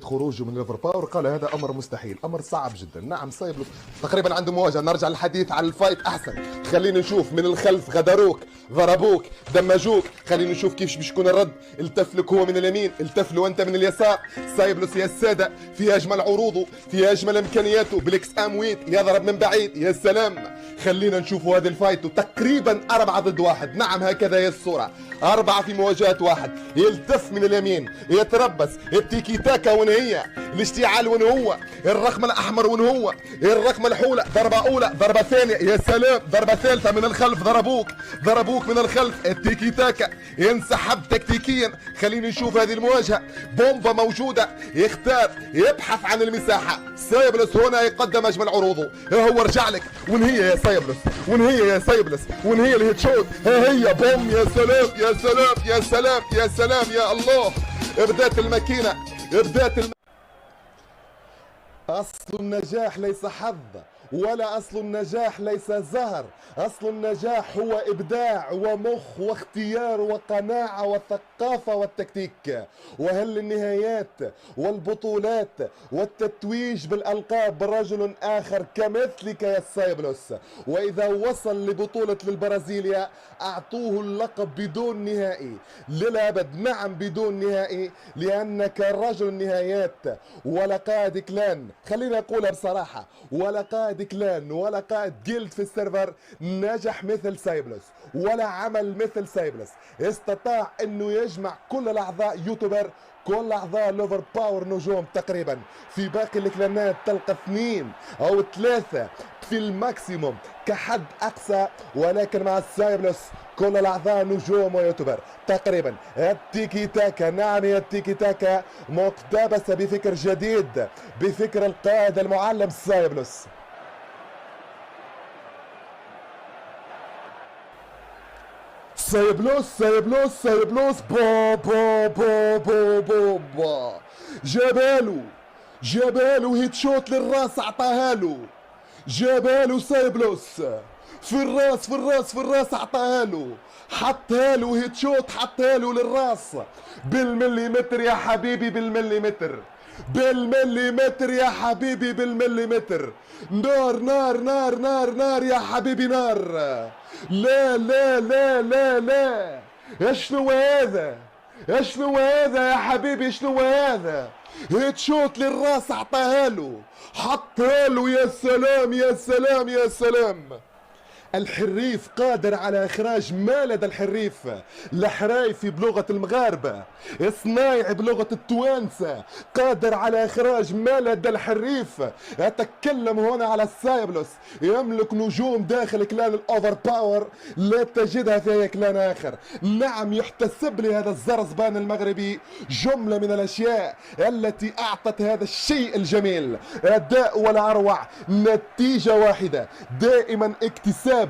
خروجه من ليفر باور قال هذا امر مستحيل، امر صعب جدا. نعم سايبلوس تقريبا عنده مواجهه. نرجع للحديث عن الفايت احسن. خلينا نشوف من الخلف غدروك، ضربوك، دمجوك. خلينا نشوف كيف باش يكون الرد. التف لك هو من اليمين، التف له انت من اليسار. سايبلوس يا الساده في اجمل عروضه، في اجمل امكانياته، بالاكس ام ويت يضرب من بعيد. يا سلام. خلينا نشوفوا هذه الفايت تقريبا 4 ضد 1. نعم هكذا هي الصوره، 4 في مواجهه واحد. يلتف من اليمين، يتربص، التيكي تاكا وين هي، الاشتعال وين هو، الرقم الاحمر وين هو، الرقم الاولى، ضربه اولى، ضربه ثانيه، يا سلام، ضربه ثالثه من الخلف، ضربوك من الخلف، التيكي تاكا ينسحب تكتيكيا. خلينا نشوف هذه المواجهه، بومبا موجوده، يختار، يبحث عن المساحه. سايبلس هنا يقدم اجمل عروضه. هو رجع لك، وين هي يا سايبلس، وين هي يا سايبلس، وين هي الهيد شوت، ها هي بوم. يا سلام يا سلام يا سلام يا سلام يا الله. بدات الماكينه، أصل النجاح ليس حظ، ولا أصل النجاح ليس زهر. أصل النجاح هو إبداع ومخ واختيار وقناعة وثقافة والتكتيك. وهل النهايات والبطولات والتتويج بالألقاب رجل آخر كمثلك يا سايبلوس. وإذا وصل لبطولة للبرازيليا أعطوه اللقب بدون نهائي للأبد. نعم بدون نهائي، لأنك رجل النهايات ولا قائد كلان. خليني أقولها بصراحة، ولا قائد كلان ولا قائد جيلد في السيرفر نجح مثل سايبلوس، ولا عمل مثل سايبلوس. استطاع انه يجمع كل الاعضاء يوتيوبر، كل اعضاء ليفر باور نجوم تقريبا. في باقي الكلانات تلقى 2 أو 3 في الماكسيموم كحد اقصى، ولكن مع سايبلوس كل الاعضاء نجوم ويوتيوبر تقريبا. التيكي تاكا، نعم يا التيكي تاكا مقتبسه بفكر جديد، بفكر القائد المعلم سايبلوس. سايبلوس با با با با با با. جابالو هيت شوت للراس، عطاها له. جابالو سايبلوس في الراس عطاها له، حطها له هيت شوت، حطها له للراس بالمليمتر يا حبيبي، بالمليمتر يا حبيبي، بالمليمتر. نار يا حبيبي، نار. لا شنو هذا يا حبيبي، شنو هذا؟ هيت شوت للراس عطاها له، حطها له. يا سلام يا سلام يا سلام. الحريف قادر على إخراج ما لدى الحريف. الحرايفي بلغة المغاربة، صنايعي بلغة التوانسة، قادر على إخراج ما لدى الحريف. أتكلم هنا على سايبلوس، يملك نجوم داخل كلان الأوفر باور لا تجدها في أي كلان آخر. نعم يحتسب لهذا الزرزبان المغربي جملة من الأشياء التي أعطت هذا الشيء الجميل أداء ولا أروع، نتيجة واحدة، دائما اكتساب،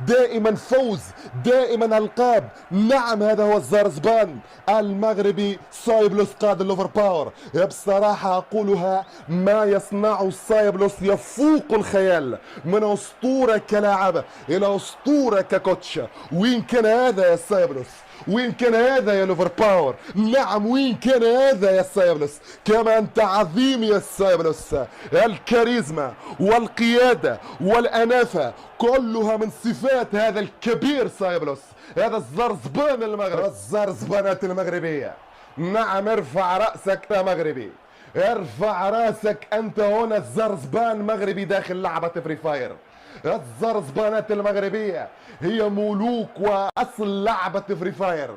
دائما فوز، دائما القاب. نعم هذا هو الزرزبان المغربي سايبلوس قائد الليفر باور. بصراحة أقولها، ما يصنعه سايبلوس يفوق الخيال، من أسطورة كلاعب إلى أسطورة ككوتش. وين كان هذا يا سايبلوس؟ وين كان هذا يا ليفر باور؟ نعم وين كان هذا يا سايبلوس؟ كما أنت عظيم يا سايبلوس. الكاريزما والقيادة والأنافة كلها من صفات هذا الكبير سايبلوس، هذا الزرزبان المغربي، الزرزبانات المغربية. نعم ارفع رأسك يا مغربي، ارفع رأسك أنت هنا الزرزبان مغربي داخل لعبة فري فاير. الزرزبانات المغربية هي ملوك وأصل لعبة فري فاير.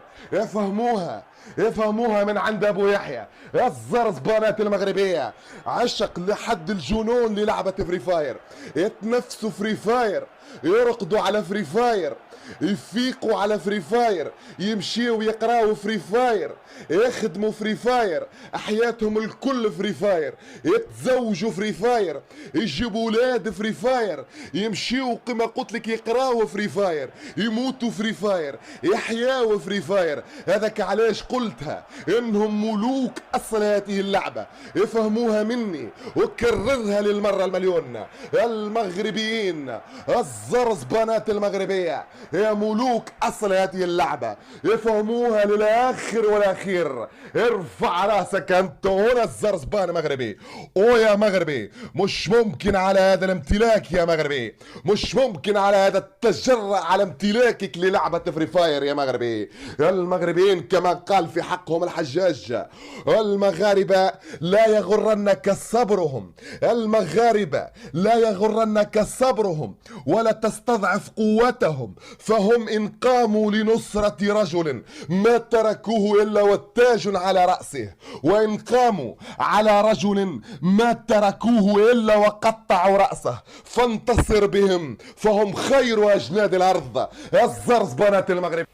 يفهموها من عند أبو يحيى. الزرزبانات المغربية عشق لحد الجنون للعبة فري فاير، يتنفسوا فري فاير، يرقدوا على فري فاير، يفيقوا على فري فاير، يمشيوا يقراوا فري فاير، يخدموا فري فاير، حياتهم الكل فري فاير، يتزوجوا فري فاير، يجيبوا اولاد فري فاير، يمشيوا كما قلت لك يقراوا فري فاير، يموتوا فري فاير، يحياوا فري فاير. هذاك علاش قلتها انهم ملوك اصل هذه اللعبة، افهموها مني وكررها للمرة المليون. المغربيين الزرزبانات المغربية يا ملوك اصل هذه اللعبة، افهموها للاخر والاخير. ارفع راسك انت هنا الزرزبان مغربي. او يا مغربي مش ممكن على هذا الامتلاك يا مغربي، مش ممكن على هذا التجرأ على امتلاكك للعبة فري فاير يا مغربي. المغربيين كما قال في حقهم الحجاج، المغاربة لا يغرنك صبرهم، المغاربة لا يغرنك صبرهم ولا تستضعف قوتهم، فهم إن قاموا لنصرة رجل ما تركوه إلا والتاج على رأسه، وإن قاموا على رجل ما تركوه إلا وقطعوا رأسه، فانتصر بهم فهم خير أجناد الأرض. الزرزبانات المغرب،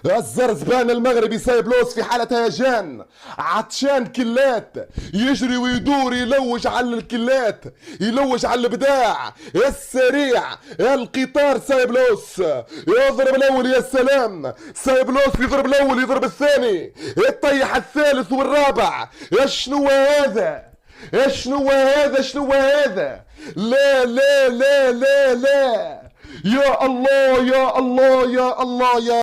الزرزبان المغربي سايبلوس في حالة هيجان، عطشان كلات، يجري ويدور يلوج على الكلات، يلوج على الابداع السريع. القطار سايبلوس يضرب الاول يا سلام، سايبلوس يضرب الاول يضرب الثاني، يطيح الثالث والرابع. شنو هذا؟ شنو هذا؟ شنو هذا؟ لا لا لا لا لا، يا الله يا الله يا الله يا